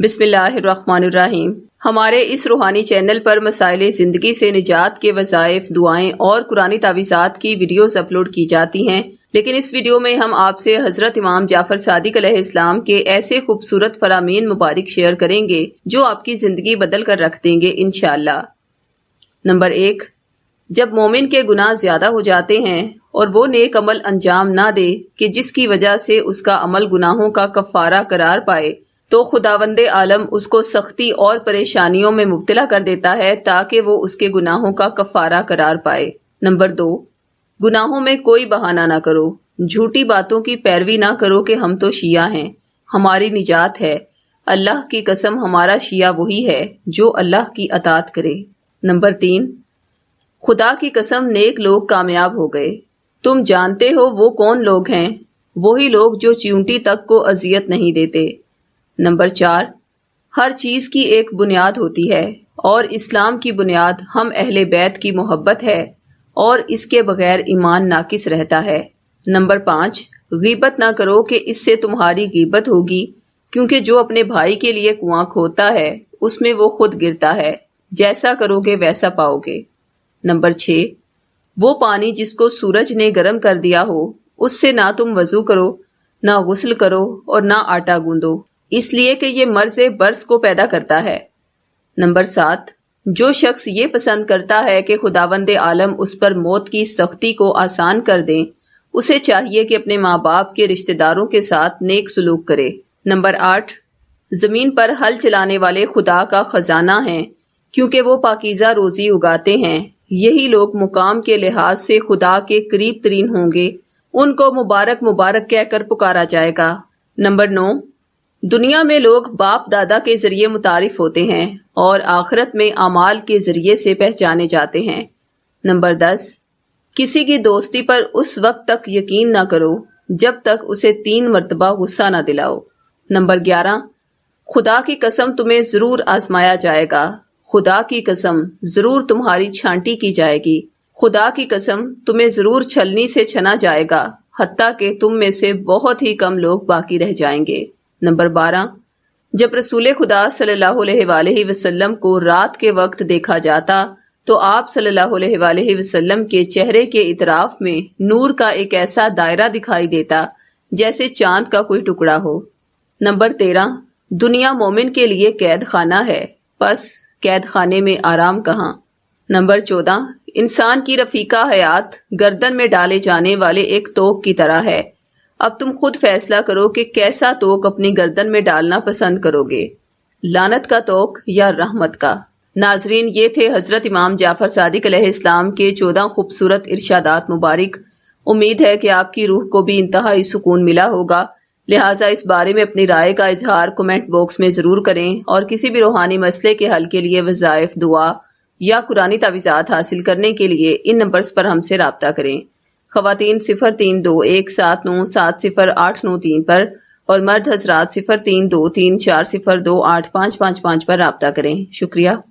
बिस्मिल्लाहिर्रहमानिर्रहीम। हमारे इस रूहानी चैनल पर मसाइल ज़िंदगी से निजात के वज़ाइफ, दुआएं और कुरानी तावीज़ात की वीडियोस अपलोड की जाती हैं, लेकिन इस वीडियो में हम आपसे हज़रत इमाम जाफ़र सादिक अलैहिस्सलाम के ऐसे खूबसूरत फरामीन मुबारक शेयर करेंगे जो आपकी ज़िंदगी बदल कर रख देंगे इंशाअल्लाह। नंबर 1, जब मोमिन के गुनाह ज़्यादा हो जाते हैं और वो नेक अमल अंजाम ना दे कि जिसकी वजह से उसका अमल गुनाहों का कफ़ारा करार पाए, तो खुदावंदे आलम उसको सख्ती और परेशानियों में मुब्तला कर देता है ताकि वो उसके गुनाहों का कफ़ारा करार पाए। नंबर 2, गुनाहों में कोई बहाना ना करो, झूठी बातों की पैरवी ना करो कि हम तो शिया हैं, हमारी निजात है। अल्लाह की कसम, हमारा शिया वही है जो अल्लाह की अतात करे। नंबर 3, खुदा की कसम नेक लोग कामयाब हो गए। तुम जानते हो वो कौन लोग हैं? वही लोग जो चींटी तक को अजियत नहीं देते। नंबर 4, हर चीज की एक बुनियाद होती है और इस्लाम की बुनियाद हम अहले बैत की मोहब्बत है और इसके बगैर ईमान नाकिस रहता है। नंबर 5, गीबत ना करो कि इससे तुम्हारी गीबत होगी, क्योंकि जो अपने भाई के लिए कुआं खोदता है उसमें वो खुद गिरता है, जैसा करोगे वैसा पाओगे। नंबर 6, वो पानी जिसको सूरज ने गर्म कर दिया हो उससे ना तुम वजू करो, ना गुस्ल करो और ना आटा गूंदो, इसलिए कि ये मर्ज़ बर्स को पैदा करता है। नंबर 7, जो शख्स ये पसंद करता है कि खुदावंदे आलम उस पर मौत की सख्ती को आसान कर दें, उसे चाहिए कि अपने माँ बाप के रिश्तेदारों के साथ नेक सलूक करे। नंबर 8, जमीन पर हल चलाने वाले खुदा का खजाना हैं, क्योंकि वो पाकीज़ा रोजी उगाते हैं। यही लोग मुकाम के लिहाज से खुदा के करीब तरीन होंगे, उनको मुबारक मुबारक कहकर पुकारा जाएगा। नंबर 9, दुनिया में लोग बाप दादा के जरिए मुतारिफ होते हैं और आखिरत में अमाल के जरिए से पहचाने जाते हैं। नंबर 10, किसी की दोस्ती पर उस वक्त तक यकीन ना करो जब तक उसे 3 मरतबा गुस्सा ना दिलाओ। नंबर 11, खुदा की कसम तुम्हें जरूर आजमाया जाएगा, खुदा की कसम जरूर तुम्हारी छांटी की जाएगी, खुदा की कसम तुम्हें जरूर छलनी से छना जाएगा, हत्ता कि तुम में से बहुत ही कम लोग बाकी रह जाएंगे। नंबर 12, जब रसूल खुदा सल्लल्लाहु अलैहि वसल्लम को रात के वक्त देखा जाता तो आप सल्लल्लाहु अलैहि वसल्लम के चेहरे के इतराफ में नूर का एक ऐसा दायरा दिखाई देता जैसे चांद का कोई टुकड़ा हो। नंबर 13, दुनिया मोमिन के लिए कैद खाना है, बस कैद खाने में आराम कहाँ। नंबर 14, इंसान की रफीका हयात गर्दन में डाले जाने वाले एक तोक की तरह है। अब तुम खुद फैसला करो कि कैसा तोक अपनी गर्दन में डालना पसंद करोगे, लानत का तोक या रहमत का। नाजरीन, ये थे हजरत इमाम जाफर सादिक अलैहिस्सलाम के 14 खूबसूरत इरशादात मुबारक। उम्मीद है कि आपकी रूह को भी इंतहाई सुकून मिला होगा, लिहाजा इस बारे में अपनी राय का इजहार कमेंट बॉक्स में ज़रूर करें और किसी भी रूहानी मसले के हल के लिए वज़ाइफ, दुआ या कुरानी तावीज़ात हासिल करने के लिए इन नंबर्स पर हमसे राब्ता करें। ख़वातीन 0321707893 पर और मर्द हजरात 0323402855 पर राब्ता करें। शुक्रिया।